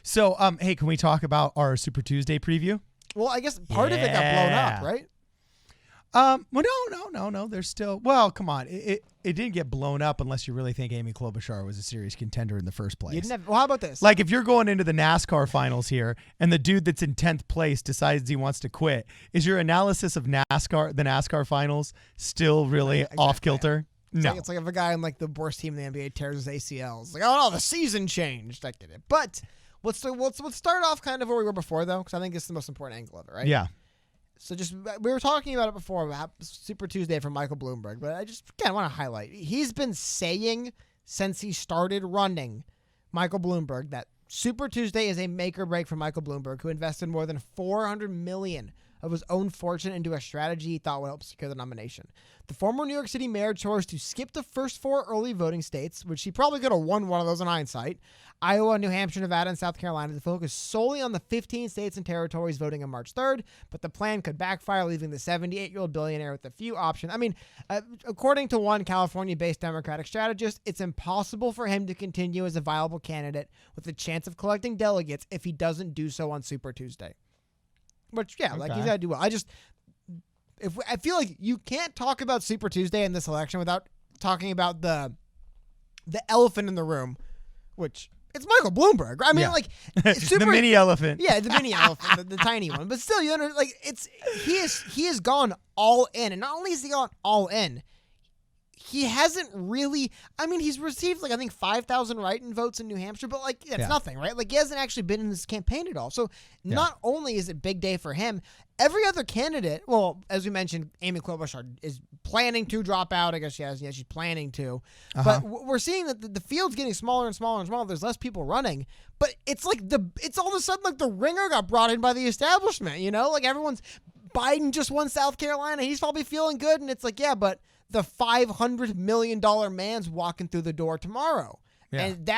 So, hey, can we talk about our Super Tuesday preview? Well, I guess part of it got blown up, right? Well, no. There's still. Well, come on. It didn't get blown up unless you really think Amy Klobuchar was a serious contender in the first place. Well, how about this? Like, if you're going into the NASCAR finals here, and the dude that's in 10th place decides he wants to quit, is your analysis of the NASCAR finals, still really off kilter? No. It's like if a guy in like the worst team in the NBA tears his ACL. It's like, oh no, the season changed. I get it. But let's start off kind of where we were before, though, because I think it's the most important angle of it, right? Yeah. So we were talking about it before, about Super Tuesday from Michael Bloomberg, but I just again want to highlight, he's been saying since he started running, Michael Bloomberg, that Super Tuesday is a make or break for Michael Bloomberg, who invested more than $400 million of his own fortune into a strategy he thought would help secure the nomination. The former New York City mayor chose to skip the first 4 early voting states, which he probably could have won one of those in hindsight, Iowa, New Hampshire, Nevada, and South Carolina, to focus solely on the 15 states and territories voting on March 3rd, but the plan could backfire, leaving the 78-year-old billionaire with a few options. I mean, according to one California-based Democratic strategist, it's impossible for him to continue as a viable candidate with a chance of collecting delegates if he doesn't do so on Super Tuesday. Which, yeah, like he's got to do well. I feel like you can't talk about Super Tuesday in this election without talking about the elephant in the room, which it's Michael Bloomberg. I mean, like the mini elephant. Yeah, the mini elephant, the tiny one. But still, he has gone all in, and not only has he gone all in, he hasn't really. I mean, he's received I think 5,000 write-in votes in New Hampshire, but that's nothing, right? Like, he hasn't actually been in this campaign at all. So not only is it big day for him, every other candidate. Well, as we mentioned, Amy Klobuchar is planning to drop out. I guess she has. Yeah, she's planning to. But we're seeing that the field's getting smaller and smaller and smaller. There's less people running, but it's like it's all of a sudden like the ringer got brought in by the establishment. Like everyone's. Biden just won South Carolina. He's probably feeling good, and it's like, yeah, but the $500 million man's walking through the door tomorrow. Yeah. And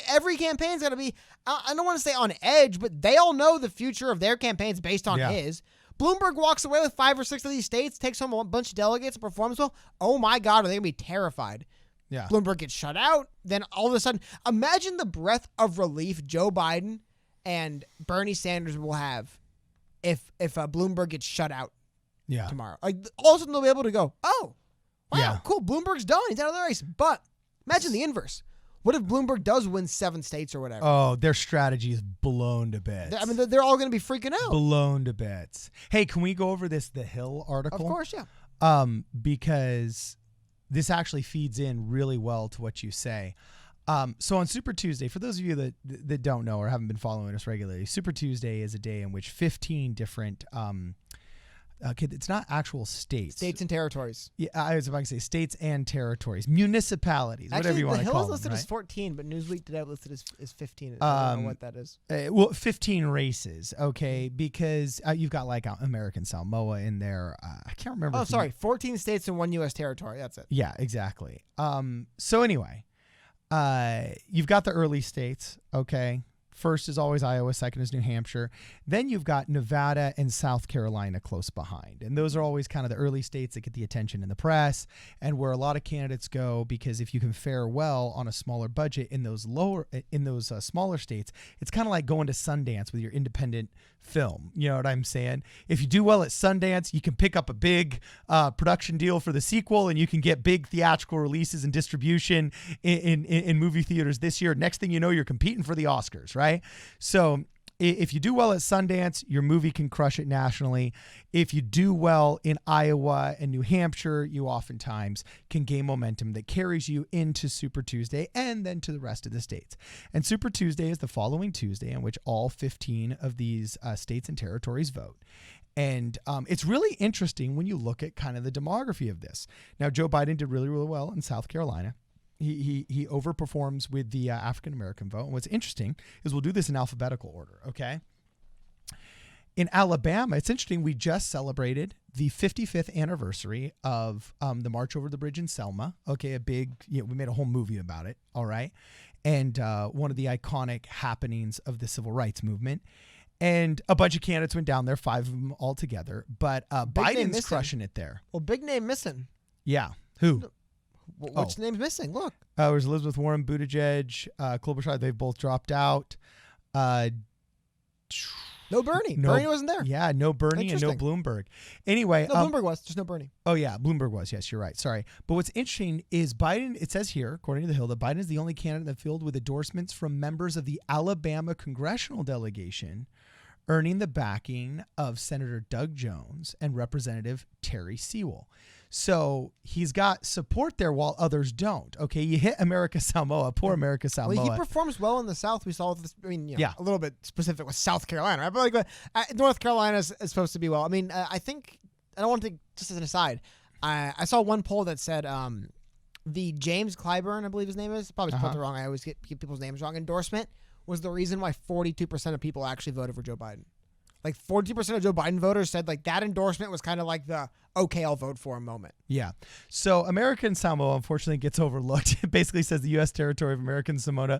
every campaign's got to be, I don't want to say on edge, but they all know the future of their campaigns based on his. Bloomberg walks away with 5 or 6 of these states, takes home a bunch of delegates, and performs well. Oh my God, are they going to be terrified? Yeah. Bloomberg gets shut out. Then all of a sudden, imagine the breath of relief Joe Biden and Bernie Sanders will have if Bloomberg gets shut out tomorrow. Like, all of a sudden they'll be able to go, oh, wow, cool, Bloomberg's done. He's out of the race. But imagine the inverse. What if Bloomberg does win 7 states or whatever? Oh, their strategy is blown to bits. I mean, they're all going to be freaking out. Blown to bits. Hey, can we go over The Hill article? Of course, yeah. Because this actually feeds in really well to what you say. So on Super Tuesday, for those of you that don't know or haven't been following us regularly, Super Tuesday is a day in which 15 different it's not actual states. States and territories. Yeah, I was about to say states and territories, municipalities, actually, whatever you want to call them. The Hill is listed as 14, but Newsweek today listed as 15. I don't know what that is. Well, 15 races, okay, because you've got like American Samoa in there. I can't remember. Oh, sorry, 14 states and 1 U.S. territory. That's it. Yeah, exactly. So anyway, you've got the early states, okay. First is always Iowa, second is New Hampshire. Then you've got Nevada and South Carolina close behind. And those are always kind of the early states that get the attention in the press and where a lot of candidates go, because if you can fare well on a smaller budget in those smaller states, it's kind of like going to Sundance with your independent film. You know what I'm saying? If you do well at Sundance, you can pick up a big production deal for the sequel, and you can get big theatrical releases and distribution in movie theaters this year. Next thing you know, you're competing for the Oscars, right? So if you do well at Sundance, your movie can crush it nationally. If you do well in Iowa and New Hampshire, you oftentimes can gain momentum that carries you into Super Tuesday and then to the rest of the states. And Super Tuesday is the following Tuesday in which all 15 of these states and territories vote. And it's really interesting when you look at kind of the demography of this. Now, Joe Biden did really, really well in South Carolina. He overperforms with the African-American vote. And what's interesting is we'll do this in alphabetical order, okay? In Alabama, it's interesting. We just celebrated the 55th anniversary of the March Over the Bridge in Selma. Okay, we made a whole movie about it, all right? And one of the iconic happenings of the civil rights movement. And a bunch of candidates went down there, 5 of them all together. But Biden's crushing it there. Well, big name missing. Yeah. Who? Which name's missing? Look. There's Elizabeth Warren, Buttigieg, Klobuchar. They've both dropped out. No Bernie. No, Bernie wasn't there. Yeah, no Bernie and no Bloomberg. Anyway. No, Bloomberg was. Just no Bernie. Oh, yeah, Bloomberg was. Yes, you're right. Sorry. But what's interesting is Biden, it says here, according to The Hill, that Biden is the only candidate in the field with endorsements from members of the Alabama congressional delegation, earning the backing of Senator Doug Jones and Representative Terry Sewell. So he's got support there while others don't. Okay, you hit America Samoa, poor America Samoa. Well, he performs well in the South. We saw this. I mean, yeah, a little bit specific with South Carolina, right? But like North Carolina is supposed to be well. I mean, I think I don't want to just as an aside. I saw one poll that said the James Clyburn, I believe his name is, probably spelled it wrong. I always get people's names wrong. Endorsement was the reason why 42% of people actually voted for Joe Biden. Like 42% of Joe Biden voters said like that endorsement was kind of like the okay, I'll vote for a moment. Yeah. So American Samoa unfortunately gets overlooked. It basically says the U.S. territory of American Samoa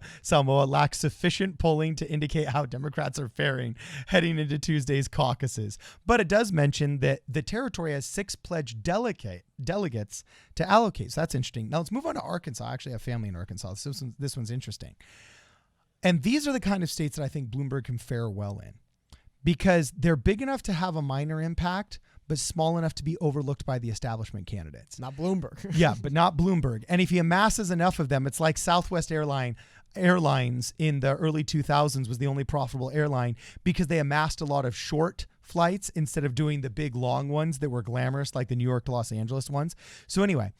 lacks sufficient polling to indicate how Democrats are faring heading into Tuesday's caucuses. But it does mention that the territory has 6 pledged delegates to allocate. So that's interesting. Now let's move on to Arkansas. I actually have family in Arkansas. This one's interesting. And these are the kind of states that I think Bloomberg can fare well in, because they're big enough to have a minor impact, but small enough to be overlooked by the establishment candidates. Not Bloomberg. Yeah, but not Bloomberg. And if he amasses enough of them, it's like Southwest Airlines in the early 2000s was the only profitable airline because they amassed a lot of short flights instead of doing the big long ones that were glamorous, like the New York to Los Angeles ones. So anyway,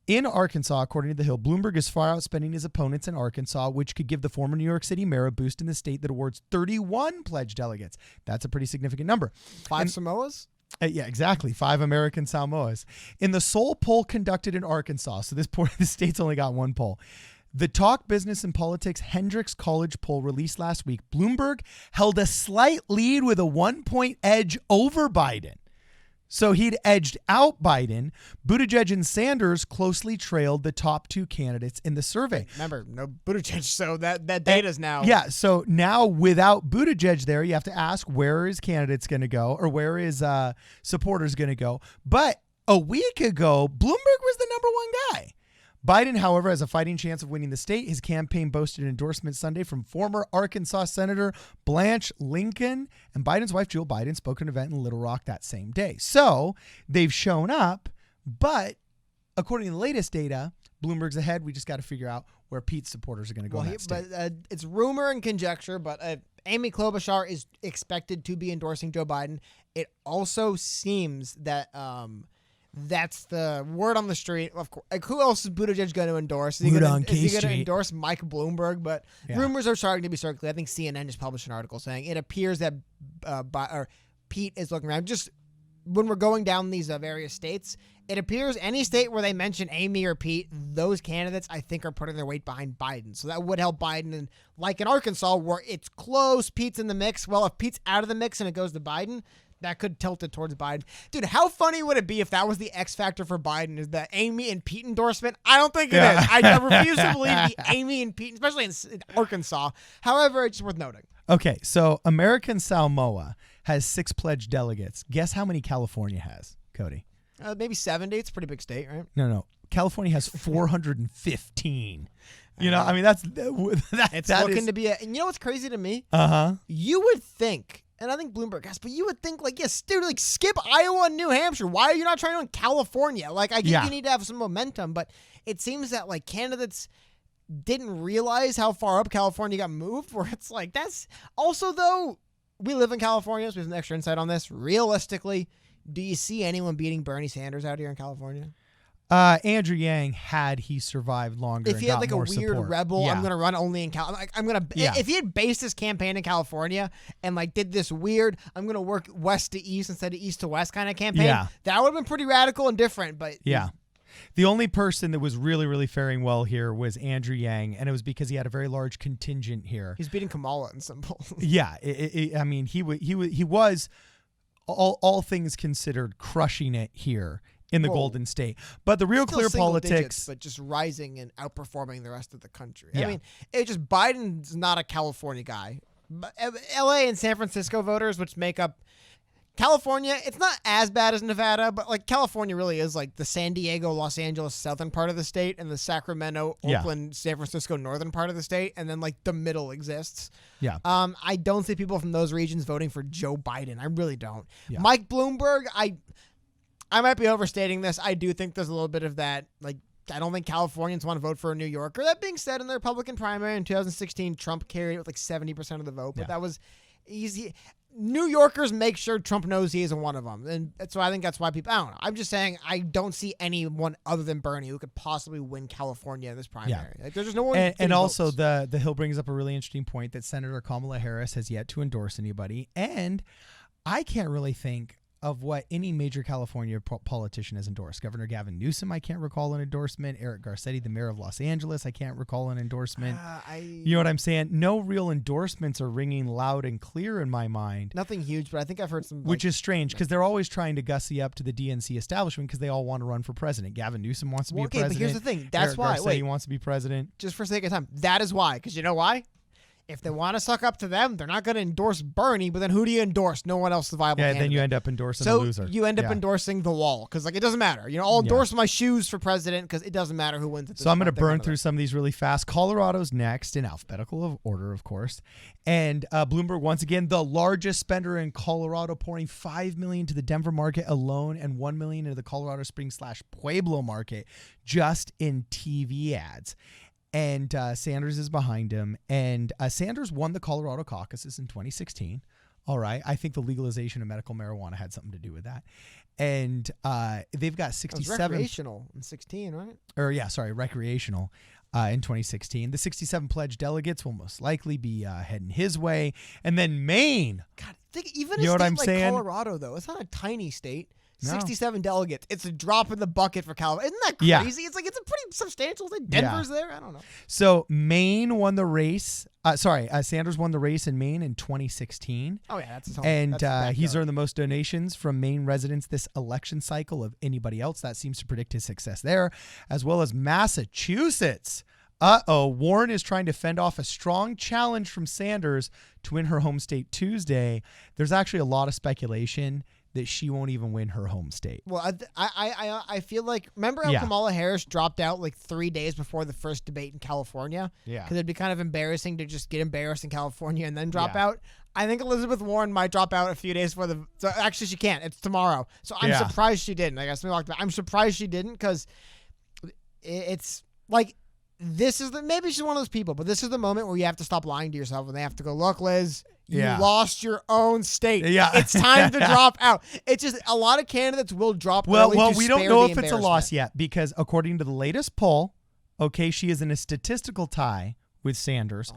in Arkansas, according to The Hill, Bloomberg is far outspending his opponents in Arkansas, which could give the former New York City mayor a boost in the state that awards 31 pledged delegates. That's a pretty significant number. 5 Samoas? Yeah, exactly. 5 American Samoas. In the sole poll conducted in Arkansas, so this state's only got one poll, the Talk Business and Politics Hendrix College poll released last week, Bloomberg held a slight lead with a 1-point edge over Biden. So he'd edged out Biden. Buttigieg and Sanders closely trailed the top 2 candidates in the survey. Remember, no Buttigieg, so that data's now. Yeah, so now without Buttigieg there, you have to ask where are his candidates going to go or where is supporters going to go. But a week ago, Bloomberg was the number 1 guy. Biden, however, has a fighting chance of winning the state. His campaign boasted an endorsement Sunday from former Arkansas Senator Blanche Lincoln, and Biden's wife, Jill Biden, spoke at an event in Little Rock that same day. So they've shown up, but according to the latest data, Bloomberg's ahead. We just got to figure out where Pete's supporters are going to go in that state. But it's rumor and conjecture, but Amy Klobuchar is expected to be endorsing Joe Biden. It also seems that that's the word on the street. Of course, like, who else is Buttigieg going to endorse? Is he going to endorse Mike Bloomberg? But rumors are starting to be circulating. I think CNN just published an article saying it appears that Pete is looking around. Just when we're going down these various states, it appears any state where they mention Amy or Pete, those candidates I think are putting their weight behind Biden. So that would help Biden. And like in Arkansas, where it's close, Pete's in the mix. Well, if Pete's out of the mix and it goes to Biden, that could tilt it towards Biden. Dude, how funny would it be if that was the X factor for Biden, is the Amy and Pete endorsement? I don't think it is. I refuse to believe the Amy and Pete, especially in Arkansas. However, it's worth noting. Okay, so American Samoa has 6 pledged delegates. Guess how many California has, Cody? Maybe 70. It's a pretty big state, right? No. California has 415. You know, I mean, that's looking to be a. And you know what's crazy to me? You would think. And I think Bloomberg has, but you would think, like, yes, dude, like, skip Iowa and New Hampshire. Why are you not trying to California? Like, I get you need to have some momentum, but it seems that, like, candidates didn't realize how far up California got moved, where it's like, that's also, though, we live in California, so we have some extra insight on this. Realistically, do you see anyone beating Bernie Sanders out here in California? Andrew Yang, had he survived longer, if he had like a weird support. Rebel, I'm gonna run only in Cal. Like, if he had based his campaign in California and like did this weird, I'm gonna work west to east instead of east to west kind of campaign. That would have been pretty radical and different. But the only person that was really, really faring well here was Andrew Yang, and it was because he had a very large contingent here. He's beating Kamala in some polls. I mean, he was all things considered crushing it here in the Golden State. But the real clear politics, digits, but just rising and outperforming the rest of the country. I mean, it just, Biden's not a California guy. But LA and San Francisco voters, which make up California, it's not as bad as Nevada, but like California really is like the San Diego, Los Angeles southern part of the state, and the Sacramento, Oakland, San Francisco northern part of the state, and then like the middle exists. Yeah. I don't see people from those regions voting for Joe Biden. I really don't. Yeah. Mike Bloomberg, I might be overstating this. I do think there's a little bit of that. Like, I don't think Californians want to vote for a New Yorker. That being said, in the Republican primary in 2016, Trump carried it with like 70% of the vote, but that was easy. New Yorkers make sure Trump knows he isn't one of them. And so I think that's why people, I don't know. I'm just saying I don't see anyone other than Bernie who could possibly win California in this primary. Yeah. Like, there's just no one. And also the Hill brings up a really interesting point that Senator Kamala Harris has yet to endorse anybody. And I can't really think of what any major California politician has endorsed. Governor Gavin Newsom, I can't recall an endorsement. Eric Garcetti, the mayor of Los Angeles, I can't recall an endorsement. You know what I'm saying? No real endorsements are ringing loud and clear in my mind. Nothing huge, but I think I've heard some. Which is strange because they're always trying to gussy up to the DNC establishment because they all want to run for president. Gavin Newsom wants to be a president. But here's the thing. That's Eric why. Garcetti wants to be president. Just for sake of time. That is why. Because you know why? If they want to suck up to them, they're not going to endorse Bernie, but then who do you endorse? No one else is a viable candidate. Then you end up endorsing a loser. So you end up endorsing the wall because, like, it doesn't matter. You know, I'll endorse my shoes for president because it doesn't matter who wins. So I'm going to burn through some of these really fast. Colorado's next in alphabetical order, of course. And Bloomberg, once again, the largest spender in Colorado, pouring $5 million to the Denver market alone and $1 million into the Colorado Springs / Pueblo market just in TV ads. And Sanders is behind him. And Sanders won the Colorado caucuses in 2016. All right. I think the legalization of medical marijuana had something to do with that. And they've got 67. Recreational in 16, right? Recreational in 2016. The 67 pledged delegates will most likely be heading his way. And then Maine. God, think even a state like saying? Colorado, though, it's not a tiny state. No. 67 delegates. It's a drop in the bucket for California. Isn't that crazy? Yeah. It's a pretty substantial thing. Denver's there. I don't know. So Maine won the race. Sanders won the race in Maine in 2016. Oh, yeah. That's his home. And that's he's earned the most donations from Maine residents this election cycle of anybody else. That seems to predict his success there, as well as Massachusetts. Warren is trying to fend off a strong challenge from Sanders to win her home state Tuesday. There's actually a lot of speculation that she won't even win her home state. Well, I feel like, remember how Kamala Harris dropped out like 3 days before the first debate in California? Yeah. Because it'd be kind of embarrassing to just get embarrassed in California and then drop out. I think Elizabeth Warren might drop out a few days before so actually she can't. It's tomorrow. So I'm surprised she didn't. I guess I'm surprised she didn't because it's like, maybe she's one of those people, but this is the moment where you have to stop lying to yourself and they have to go, look, Liz, you lost your own state. Yeah. It's time to drop out. It's just a lot of candidates will drop early Well, to we don't spare know the if it's a loss yet because according to the latest poll, she is in a statistical tie with Sanders,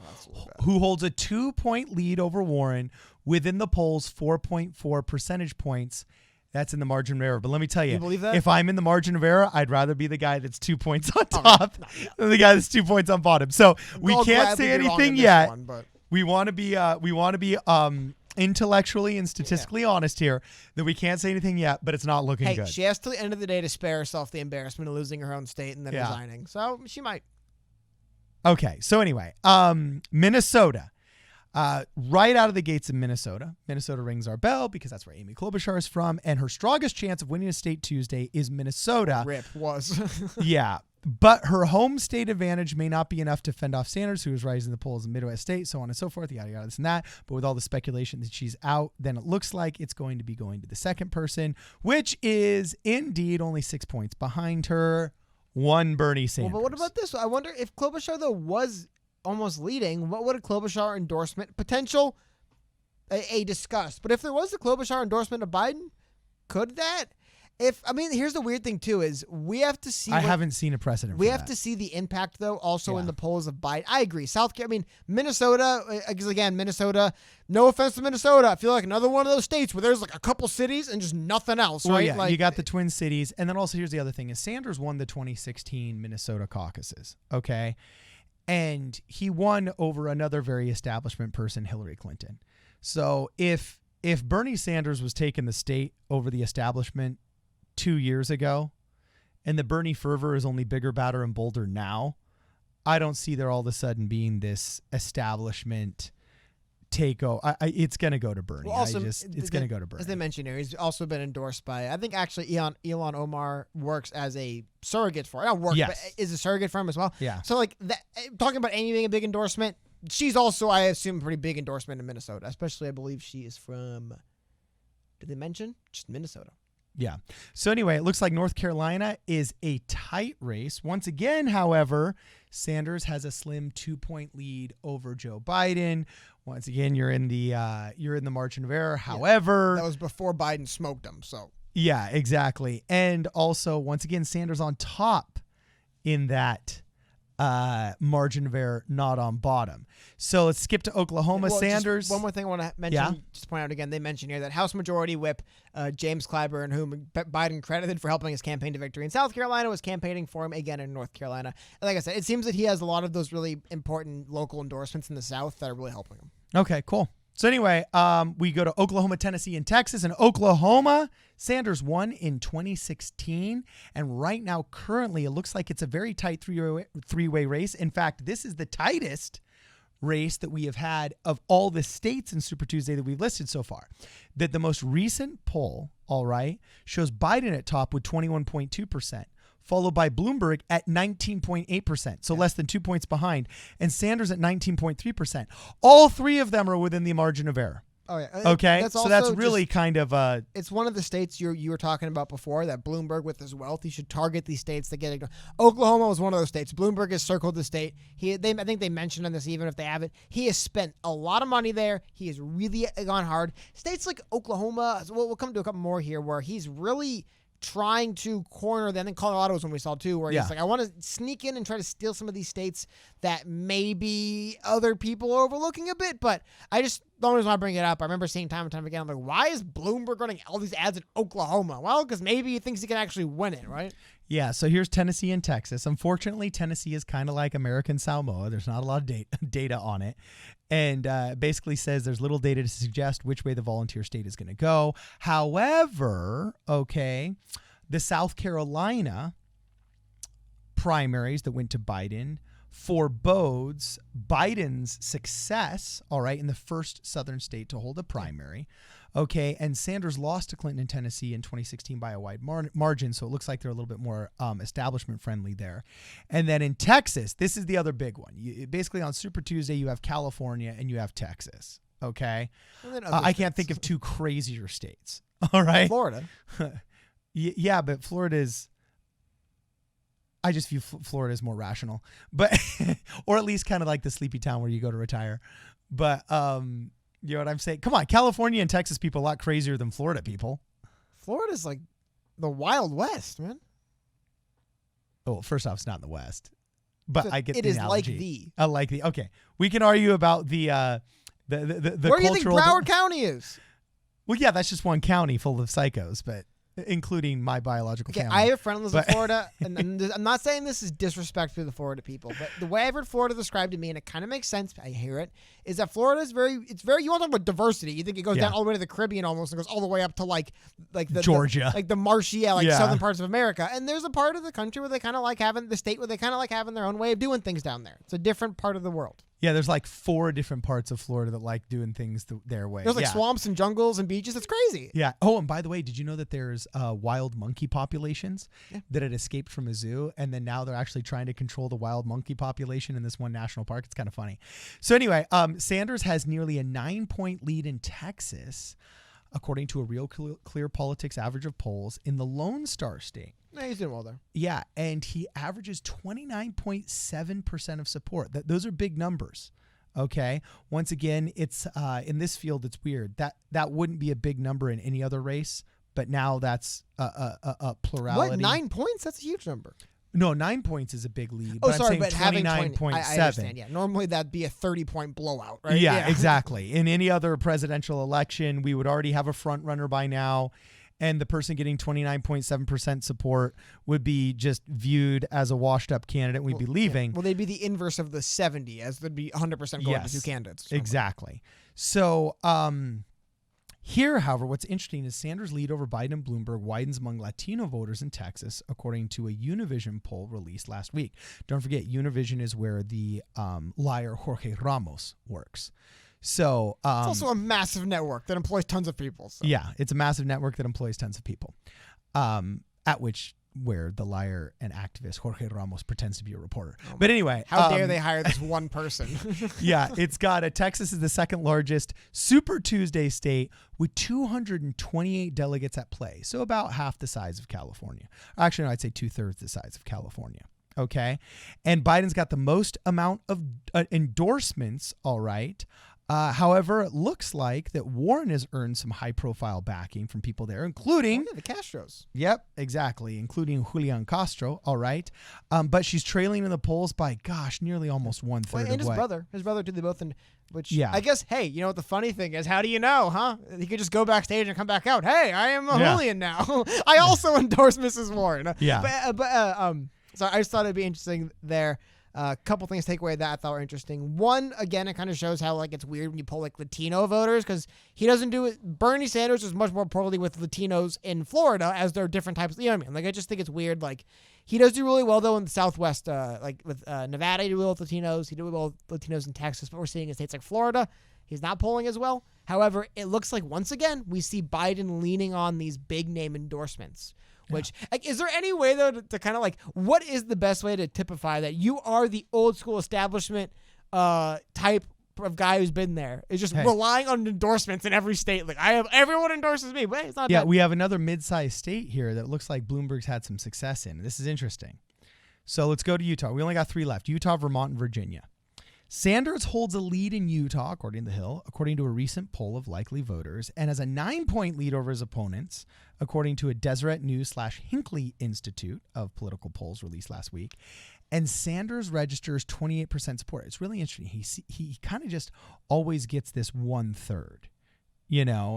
who holds a 2-point lead over Warren within the polls, 4.4 percentage points. That's in the margin of error. But let me tell you, believe that? If I'm in the margin of error, I'd rather be the guy that's 2 points on top than the guy that's 2 points on bottom. So we can't say anything yet. We want to be intellectually and statistically honest here that we can't say anything yet, but it's not looking good. She has till the end of the day to spare herself the embarrassment of losing her own state and then resigning. So she might. Okay. So anyway, Minnesota. Right out of the gates in Minnesota rings our bell because that's where Amy Klobuchar is from, and her strongest chance of winning a state Tuesday is Minnesota. Rip was. Yeah. But her home state advantage may not be enough to fend off Sanders, who is rising the polls in Midwest states, so on and so forth, yada, yada, this and that. But with all the speculation that she's out, then it looks like it's going to be going to the second person, which is indeed only 6 points behind her, one Bernie Sanders. Well, but what about this? I wonder if Klobuchar, though, was almost leading, what would a Klobuchar endorsement potential a discuss? But if there was a Klobuchar endorsement of Biden, could that? Here's the weird thing too is we have to see. I haven't seen a precedent. We have to see the impact though. Also in the polls of Biden, I agree. Minnesota. Again, Minnesota. No offense to Minnesota, I feel like another one of those states where there's like a couple cities and just nothing else. Well, right? Yeah, you got the Twin Cities, and then also here's the other thing: is Sanders won the 2016 Minnesota caucuses. Okay. And he won over another very establishment person, Hillary Clinton. So if Bernie Sanders was taking the state over the establishment 2 years ago, and the Bernie fervor is only bigger, badder, and bolder now, I don't see there all of a sudden being this establishment It's going to go to Bernie. Well, also, it's going to go to Bernie. As they mentioned here, he's also been endorsed by, I think actually Ilhan Omar works as a surrogate for, not work, but is a surrogate for him as well. Yeah. So like that, talking about Amy being a big endorsement, she's also, I assume, a pretty big endorsement in Minnesota, especially I believe she is from, did they mention? Just Minnesota. Yeah. So anyway, it looks like North Carolina is a tight race. Once again, however, Sanders has a slim 2-point lead over Joe Biden. Once again, you're in the margin of error. However, that was before Biden smoked him. So yeah, exactly. And also, once again, Sanders on top in that margin of error, not on bottom. So let's skip to Oklahoma. Well, Sanders. One more thing I want to mention, just point out again, they mentioned here that House Majority Whip James Clyburn, whom Biden credited for helping his campaign to victory in South Carolina, was campaigning for him again in North Carolina. And like I said, it seems that he has a lot of those really important local endorsements in the South that are really helping him. Okay, cool. So anyway, we go to Oklahoma, Tennessee, and Texas. In Oklahoma, Sanders won in 2016. And right now, currently, it looks like it's a very tight three-way race. In fact, this is the tightest race that we have had of all the states in Super Tuesday that we've listed so far. That the most recent poll, all right, shows Biden at top with 21.2%. Followed by Bloomberg at 19.8%, so less than 2 points behind, and Sanders at 19.3%. All three of them are within the margin of error. Oh yeah. Okay, so that's really kind of it's one of the states you were talking about before that Bloomberg, with his wealth, he should target these states that get it. Oklahoma was one of those states. Bloomberg has circled the state. I think they mentioned on this, even if they haven't. He has spent a lot of money there. He has really gone hard. States like Oklahoma. We'll come to a couple more here where he's really trying to corner them. And Colorado was when we saw too, where he's like, I want to sneak in and try to steal some of these states that maybe other people are overlooking a bit. But I just don't want to bring it up. I remember seeing time and time again, I'm like, why is Bloomberg running all these ads in Oklahoma? Well, because maybe he thinks he can actually win it, right? Yeah, so here's Tennessee and Texas. Unfortunately, Tennessee is kind of like American Samoa. There's not a lot of data on it. And basically says there's little data to suggest which way the volunteer state is going to go. However, okay, the South Carolina primaries that went to Biden forebodes Biden's success, all right, in the first southern state to hold a primary. Okay, and Sanders lost to Clinton in Tennessee in 2016 by a wide margin, so it looks like they're a little bit more establishment friendly there. And then in Texas, this is the other big one. Basically on Super Tuesday, you have California and you have Texas. Okay, I can't think of two crazier states. All right, Florida. Yeah, but Florida's. I just view Florida as more rational, but or at least kind of like the sleepy town where you go to retire. But you know what I'm saying? Come on, California and Texas people are a lot crazier than Florida people. Florida's like the Wild West, man. Oh, first off, it's not in the West, but So I get it the is analogy. like the. Okay, we can argue about the Where cultural. do you think Broward County is? Well, yeah, that's just one county full of psychos, but including my biological Okay, family. I have a friend who lives in Florida, and I'm not saying this is disrespectful to the Florida people, but the way I've heard Florida described to me, and it kind of makes sense, I hear it, is that Florida is very, you want to talk about diversity. You think it goes down all the way to the Caribbean almost, and goes all the way up to like the Georgia. like the marshy, southern parts of America. And there's a part of the country where they kind of like having, the state where they kind of like having their own way of doing things down there. It's a different part of the world. Yeah, there's like 4 different parts of Florida that like doing things their way. There's like swamps and jungles and beaches. It's crazy. Yeah. Oh, and by the way, did you know that there's wild monkey populations that had escaped from a zoo, and then now they're actually trying to control the wild monkey population in this one national park? It's kind of funny. So anyway, Sanders has nearly a 9-point lead in Texas, according to a Real Clear Politics average of polls in the Lone Star State. Yeah, he's doing well there. Yeah, and he averages 29.7% of support. Those are big numbers. Okay. Once again, it's in this field, it's weird. That wouldn't be a big number in any other race, but now that's a plurality. What, 9 points? That's a huge number. No, 9 points is a big lead. Oh, but sorry, I'm saying but having 29.7. I understand. Yeah, normally that'd be a 30-point blowout, right? Yeah, exactly. In any other presidential election, we would already have a front runner by now. And the person getting 29.7% support would be just viewed as a washed-up candidate. We'd be leaving. Yeah. Well, they'd be the inverse of the 70, as there'd be 100% going to two candidates. So. Exactly. So here, however, what's interesting is Sanders' lead over Biden and Bloomberg widens among Latino voters in Texas, according to a Univision poll released last week. Don't forget, Univision is where the liar Jorge Ramos works. So it's also a massive network that employs tons of people. So. yeah, it's a massive network that employs tons of people. Where the liar and activist Jorge Ramos pretends to be a reporter. But anyway, how dare they hire this one person? Yeah, it's got Texas is the second largest Super Tuesday state with 228 delegates at play. So about half the size of California. Actually, no, I'd say 2/3 the size of California. Okay. And Biden's got the most amount of endorsements. All right. However, it looks like that Warren has earned some high-profile backing from people there, including the Castros. Yep, exactly, including Julian Castro. All right, but she's trailing in the polls by nearly almost 1/3. Well, and of his what? brother did they both in. Which Yeah. I guess. Hey, you know what the funny thing is? How do you know, huh? He could just go backstage and come back out. Hey, I am a Julian now. I also endorse Mrs. Warren. Yeah. So I just thought it'd be interesting there. A couple things to take away that I thought were interesting. One, again, it kind of shows how it's weird when you pull Latino voters because he doesn't do it. Bernie Sanders is much more poorly with Latinos in Florida as there are different types. You know what I mean? I just think it's weird. He does do really well though in the Southwest. With Nevada, he do well with Latinos. He do well with Latinos in Texas. But we're seeing in states like Florida, he's not polling as well. However, it looks like once again we see Biden leaning on these big name endorsements. Which, is there any way, though, to kind of what is the best way to typify that you are the old school establishment type of guy who's been there? Is just relying on endorsements in every state. Everyone endorses me, but it's not Yeah, we have another mid-sized state here that looks like Bloomberg's had some success in. This is interesting. So let's go to Utah. We only got 3 left. Utah, Vermont, and Virginia. Sanders holds a lead in Utah, according to The Hill, according to a recent poll of likely voters, and has a 9-point lead over his opponents, according to a Deseret News/Hinckley Institute of political polls released last week. And Sanders registers 28% support. It's really interesting. He kind of just always gets this 1/3,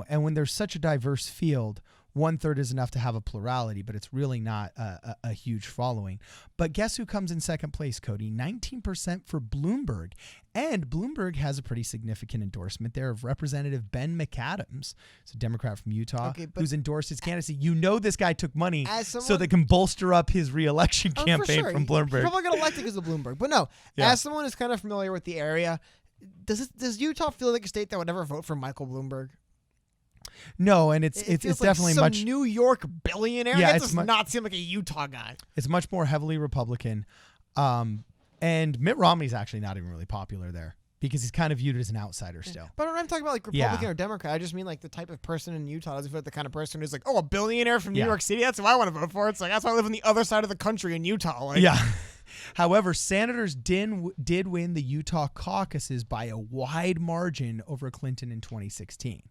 and when there's such a diverse field, 1/3 is enough to have a plurality, but it's really not a huge following. But guess who comes in second place, Cody? 19% for Bloomberg. And Bloomberg has a pretty significant endorsement there of Representative Ben McAdams. It's a Democrat from Utah who's endorsed his candidacy. This guy took money so they can bolster up his reelection campaign from Bloomberg. He's probably going to elect it because of Bloomberg. But no, as someone who's kind of familiar with the area, does Utah feel like a state that would ever vote for Michael Bloomberg? No, and it's definitely some much New York billionaire. Yeah, it does not seem like a Utah guy. It's much more heavily Republican, and Mitt Romney's actually not even really popular there because he's kind of viewed as an outsider still. But when I'm talking about Republican or Democrat, I just mean the type of person in Utah doesn't feel like the kind of person who's a billionaire from New York City. That's who I want to vote for. It's that's why I live on the other side of the country in Utah. However, Sanders did win the Utah caucuses by a wide margin over Clinton in 2016.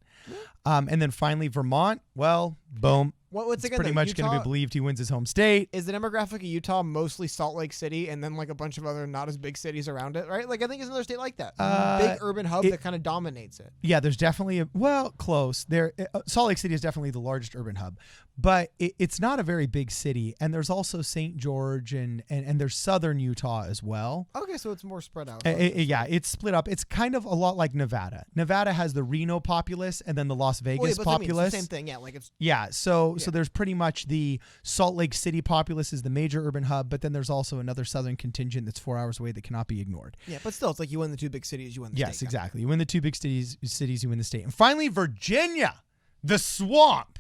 And then finally, Vermont, boom. What's it's pretty much going to be believed he wins his home state. Is the demographic of Utah mostly Salt Lake City and then a bunch of other not as big cities around it, right? I think it's another state like that. Big urban hub that kind of dominates it. Yeah, there's definitely close. Salt Lake City is definitely the largest urban hub, but it's not a very big city. And there's also St. George and there's southern Utah as well. Okay, so it's more spread out. It's split up. It's kind of a lot like Nevada. Nevada has the Reno populace and then the Las Vegas populace. It's the same thing, So there's pretty much the Salt Lake City populace is the major urban hub, but then there's also another southern contingent that's 4 hours away that cannot be ignored. Yeah, but still, it's you win the 2 big cities, you win the state. Yes, exactly. You win the 2 big cities, you win the state. And finally, Virginia, the swamp,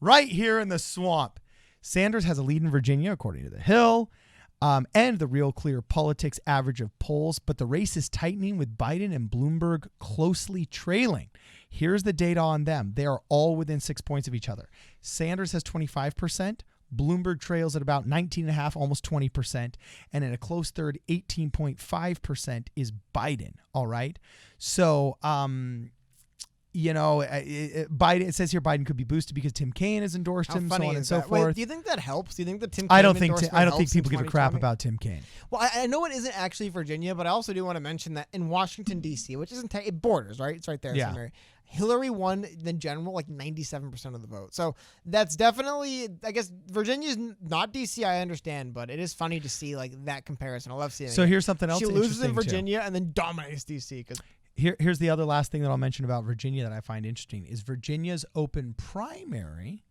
right here in the swamp. Sanders has a lead in Virginia, according to The Hill, and the Real Clear Politics average of polls, but the race is tightening with Biden and Bloomberg closely trailing. Here's the data on them. They are all within 6 points of each other. Sanders has 25%. Bloomberg trails at about 19.5%, almost 20%. And in a close third, 18.5% is Biden. All right. So, Biden, it says here Biden could be boosted because Tim Kaine has endorsed him, so on and so forth. Wait, do you think that helps? Do you think that Tim Kaine I don't think people give a crap about Tim Kaine. Well, I know it isn't actually Virginia, but I also do want to mention that in Washington, D.C., which isn't it borders, right? It's right there. Yeah. Hillary won the general 97% of the vote. So that's definitely, I guess, Virginia's not D.C., I understand, but it is funny to see that comparison. I love seeing it. So here's something else. She loses in Virginia and then dominates D.C. Here's the other last thing that I'll mention about Virginia that I find interesting is Virginia's open primary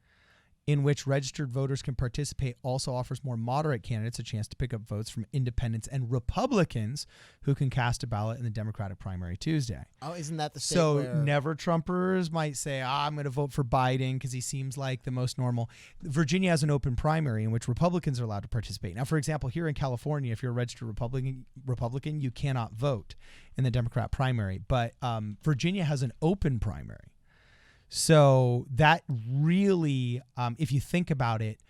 in which registered voters can participate, also offers more moderate candidates a chance to pick up votes from independents and Republicans who can cast a ballot in the Democratic primary Tuesday. Oh, isn't that the state So where... never Trumpers might say, I'm going to vote for Biden because he seems like the most normal. Virginia has an open primary in which Republicans are allowed to participate. Now, for example, here in California, if you're a registered Republican, you cannot vote in the Democrat primary. But Virginia has an open primary. So that really, if you think about it,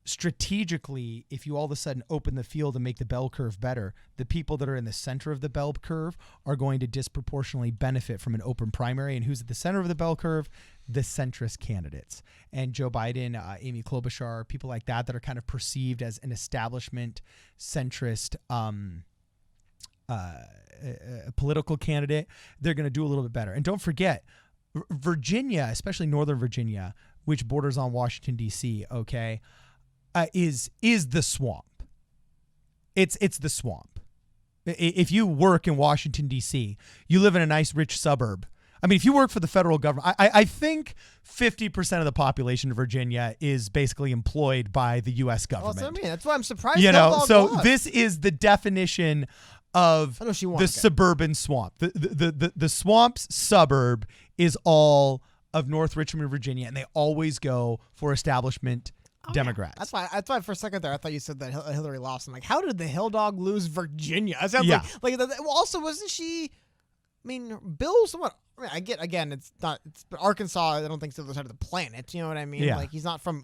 strategically, if you all of a sudden open the field and make the bell curve better, the people that are in the center of the bell curve are going to disproportionately benefit from an open primary. And who's at the center of the bell curve? The centrist candidates. And Joe Biden, Amy Klobuchar, people like that are kind of perceived as an establishment centrist political candidate. They're going to do a little bit better. And don't forget, Virginia, especially Northern Virginia, which borders on Washington, D.C., okay, is the swamp. It's the swamp. If you work in Washington, D.C., you live in a nice, rich suburb. I mean, if you work for the federal government, I think 50% of the population of Virginia is basically employed by the U.S. government. Well, that's what I mean. That's why I'm surprised. So this is the definition of the suburban swamp. The swamp's suburb is all of North Richmond, Virginia, and they always go for establishment Democrats. Yeah. That's why for a second there I thought you said that Hillary lost. I'm like, how did the Hill Dog lose Virginia? It sounds like also wasn't she? I mean, Bill somewhat. I mean, I get again, it's not. But Arkansas, I don't think is the other side of the planet. You know what I mean? Yeah. Like he's not from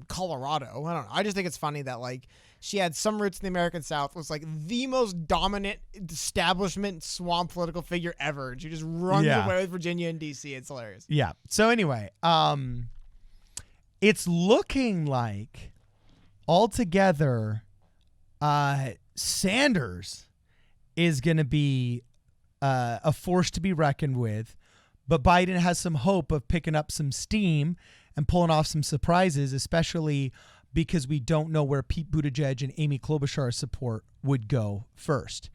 Colorado. I don't know. I just think it's funny that like she had some roots in the American South, was like the most dominant establishment swamp political figure ever. And she just runs away with Virginia and DC. It's hilarious. Yeah. So anyway, it's looking like altogether, Sanders is going to be a force to be reckoned with, but Biden has some hope of picking up some steam and pulling off some surprises, especially because we don't know where Pete Buttigieg and Amy Klobuchar's support would go first.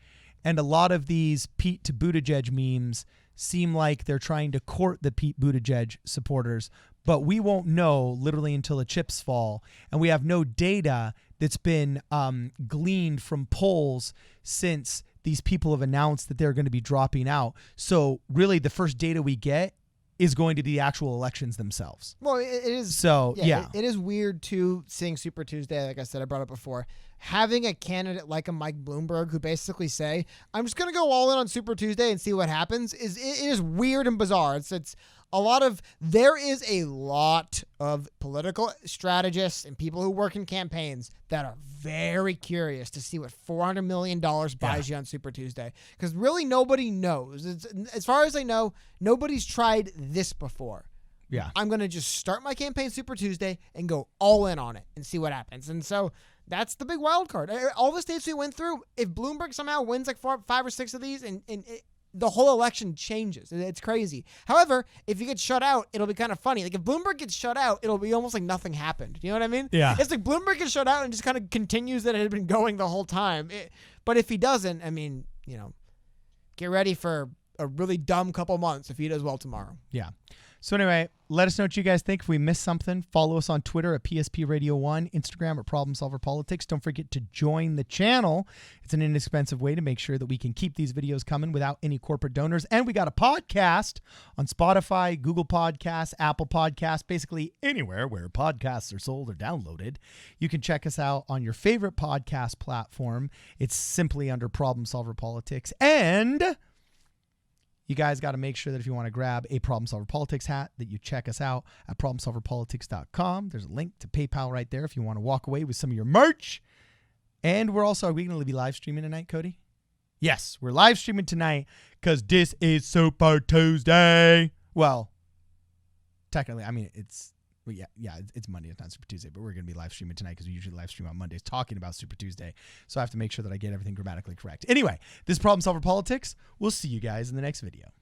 And a lot of these Pete to Buttigieg memes seem like they're trying to court the Pete Buttigieg supporters, but we won't know literally until the chips fall. And we have no data that's been gleaned from polls since these people have announced that they're going to be dropping out. So really the first data we get is going to be the actual elections themselves. Well, it is. So, it is weird, too, seeing Super Tuesday, like I said, I brought it before, having a candidate like a Mike Bloomberg who basically say, I'm just going to go all in on Super Tuesday and see what happens, it is weird and bizarre. It's there is a lot of political strategists and people who work in campaigns that are very curious to see what $400 million buys you on Super Tuesday. Because really nobody knows. As far as I know, nobody's tried this before. Yeah. I'm going to just start my campaign Super Tuesday and go all in on it and see what happens. And so that's the big wild card. All the states we went through, if Bloomberg somehow wins like 5 or 6 of these and the whole election changes. It's crazy. However, if you get shut out, it'll be kind of funny. Like if Bloomberg gets shut out, it'll be almost like nothing happened. You know what I mean? Yeah. It's like Bloomberg gets shut out and just kind of continues that it had been going the whole time. But if he doesn't, I mean, get ready for a really dumb couple months if he does well tomorrow. Yeah. So anyway, let us know what you guys think. If we missed something, follow us on Twitter at PSP Radio 1, Instagram at Problem Solver Politics. Don't forget to join the channel. It's an inexpensive way to make sure that we can keep these videos coming without any corporate donors. And we got a podcast on Spotify, Google Podcasts, Apple Podcasts, basically anywhere where podcasts are sold or downloaded. You can check us out on your favorite podcast platform. It's simply under Problem Solver Politics. And you guys got to make sure that if you want to grab a Problem Solver Politics hat, that you check us out at problemsolverpolitics.com. There's a link to PayPal right there if you want to walk away with some of your merch. And are we going to be live streaming tonight, Cody? Yes, we're live streaming tonight because this is Super Tuesday. Well, technically, I mean, it's Monday. It's not Super Tuesday, but we're going to be live streaming tonight because we usually live stream on Mondays talking about Super Tuesday. So I have to make sure that I get everything grammatically correct. Anyway, this is Problem Solver Politics. We'll see you guys in the next video.